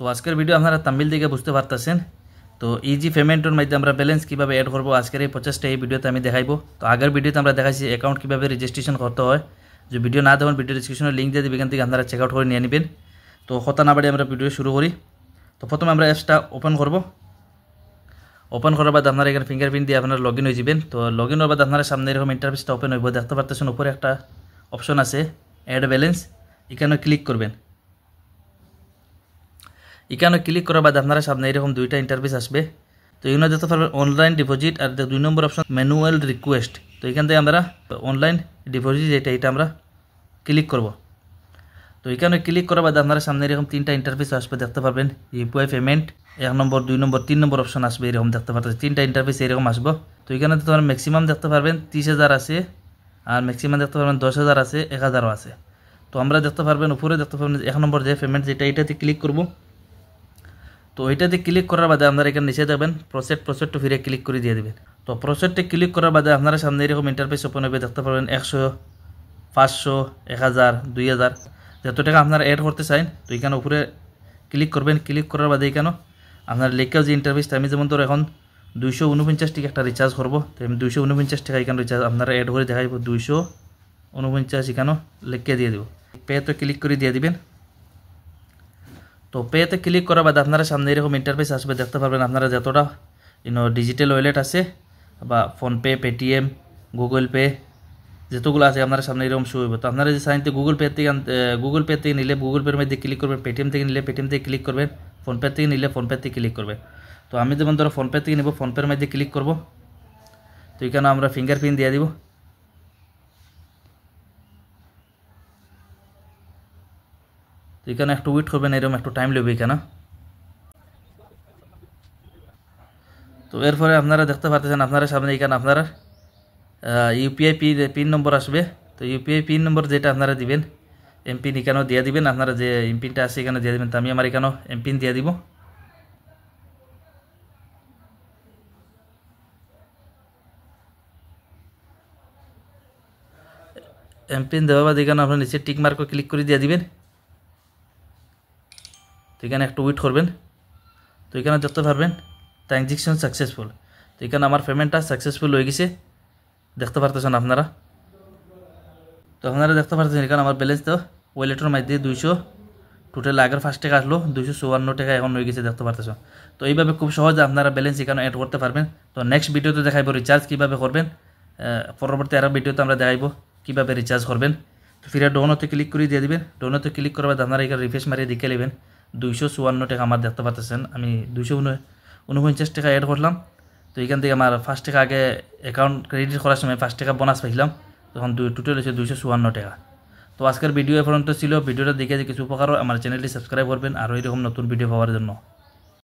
তো আজকের ভিডিও আপনারা তামিল দিকে বুঝতে পারতেছেন। তো ইজি পেমেন্টের মধ্যে আমরা ব্যালেন্স কীভাবে অ্যাড করবো আজকের এই প্রচেষ্টা এই ভিডিওতে আমি দেখাইবো। তো আগের ভিডিওতে আমরা দেখাইছি অ্যাকাউন্ট কীভাবে রেজিস্ট্রেশন করতে হয়। যে ভিডিও না দেখুন ভিডিও ডিসক্রিপশনে লিঙ্ক দিয়ে দিবেন, এখান থেকে আপনারা চেক আউট করে নিয়ে নেবেন। তো কথা না বাড়ি আমরা ভিডিও শুরু করি। তো প্রথমে আমরা অ্যাপসটা ওপেন করব। ওপেন করার বাদ আপনারা এখানে ফিঙ্গারপ্রিন্ট দিয়ে আপনারা লগ ইন হয়ে যাবেন। তো লগ ইন হওয়ার বাদ আপনারা সামনে এরকম ইন্টারফেসটা ওপেন হইব। দেখতে পারতেছেন উপরে একটা অপশন আছে অ্যাড ব্যালেন্স, এখানে ক্লিক করবেন। এখানে ক্লিক করার বাদ আপনারা সামনে এরকম দুইটা ইন্টারফেস আসবে। তো এখানে দেখতে পারবেন অনলাইন ডিপোজিট আর 2 নম্বর অপশন ম্যানুয়াল রিকোয়েস্ট। তো এখান থেকে আমরা অনলাইন ডিপোজিট এটা আমরা ক্লিক করব। তো এখানে ক্লিক করার বাদ আপনারা সামনে এরকম তিনটা ইন্টারফেস আসবে। দেখতে পারবেন ইউপিআই পেমেন্ট 1 নম্বর 2 নম্বর 3 নম্বর অপশন আসবে, এরকম দেখতে পাচ্ছেন তিনটা ইন্টারফেস এরকম আসবে। তো এখানে তো ম্যাক্সিমাম দেখতে পারবেন 30,000 আছে, আর ম্যাক্সিমাম দেখতে পারবেন 10,000 আছে, 1,000ও আছে। তো আমরা দেখতে পারবেন উপরে দেখতে পারবেন 1 নম্বর যে পেমেন্ট যেটা এটাতে ক্লিক করব। তো এটাতে ক্লিক করার বাদে আপনারা এখানে নিচে দেখবেন প্রসেসটা ফিরে ক্লিক করে দিয়ে দেবেন। তো প্রসেসটা ক্লিক করার বাদে আপনারা সামনে এরকম ইন্টারফেস ওপেন হবে। দেখতে পারবেন 100, 500, 1000, 2000 যত টাকা আপনারা অ্যাড করতে চান। তো এখানে উপরে ক্লিক করবেন। ক্লিক করার বাদে এখানে আপনার লেখাও যে ইন্টারফেসটা আমি যেমন ধরো এখন 249 টাকা একটা রিচার্জ করবো। তো আমি 249 টাকা এখানে রিচার্জ আপনারা অ্যাড করে দেখাইব। 249 এখানে লিখে দিয়ে দেবো। পেতে ক্লিক করে দিয়ে দিবেন। তো পেতে ক্লিক করার বাদে আপনারা সামনে এরকম ইন্টারফেস আসবে। দেখতে পারবেন আপনারা যতটা ডিজিটাল ওয়ালেট আছে বা ফোনপে, পেটিএম, গুগল পে যতগুলো আছে আপনারা সামনে এরকম শো হইব। তো আপনারা যে সাইনতে গুগল পে থেকে নিলে গুগল পের মধ্যে ক্লিক করবেন, পেটিএম থেকে নিলে পেটিএম থেকে ক্লিক করবেন, ফোনপে থেকে নিলে ফোনপে থেকে ক্লিক করবেন। তো আমি যেমন ধরো ফোনপে থেকে নিব, ফোনপের মধ্যে ক্লিক করব। তো এখানে আমরা ফিঙ্গারপ্রিন্ট দিয়ে দিব। তো এখানে একটু ওয়েট করবেন, এরকম একটু টাইম লাগবে এখানে। তো এরপরে আপনারা দেখতে পাচ্ছেন আপনারা সামনে এখানে আপনারা ইউপিআই পিন নম্বর আসবে। তো ইউপিআই পিন নম্বর যেটা আপনারা দিবেন এমপিন এখানেও দিয়ে দিবেন। আপনারা যে এমপিনটা আছে এখানে দিয়ে দিবেন। তো আমি আমার এখানেও এমপিন দিয়ে দিব। এমপিন দেওয়ার বাদ এখানে আপনার নিচে টিক মার্কও ক্লিক করে দিয়ে দিবেন। তো এখানে একটু ওয়েট করবেন। তো এখানে দেখতে পারবেন ট্রানজ্যাকশন সাকসেসফুল। তো এখানে আমার পেমেন্টটা সাকসেসফুল হয়ে গেছে, দেখতে পারতেছেন আপনারা। তো আপনারা দেখতে পারতেছেন এখানে আমার ব্যালেন্স তো ওয়ালেটের মধ্যে 200 টোটাল আগের 5 টাকা আসলো, 254 টাকা এখন হয়ে গেছে, দেখতে পারতেছেন। তো এইভাবে খুব সহজে আপনারা ব্যালেন্স এখানে অ্যাড করতে পারবেন। তো নেক্সট ভিডিওতে দেখাইবো রিচার্জ কীভাবে করবেন। পরবর্তী আরও ভিডিওতে আমরা দেখাইবো কীভাবে রিচার্জ করবেন। তো ফিরে ডোনতে ক্লিক করে দিয়ে দিবেন। ডোনতে ক্লিক করার বাদ আপনারা এখানে রিফ্রেশ মারিয়ে দেখে নেবেন 254 টাকা আমার দেখতে পাচ্ছেন। আমি 249 টাকা অ্যাড করলাম। তো এখান থেকে আমার 5 টাকা আগে অ্যাকাউন্ট ক্রেডিট করার সময় 5 টাকা বোনাস পাইলাম, তখন টোটাল হচ্ছে 254 টাকা। তো আজকের ভিডিও এ পর্যন্ত ছিল। ভিডিওটা দেখে যে কিছু উপকার হয় আমার চ্যানেলটি সাবস্ক্রাইব করবেন আরও এরকম নতুন ভিডিও পাওয়ার জন্য।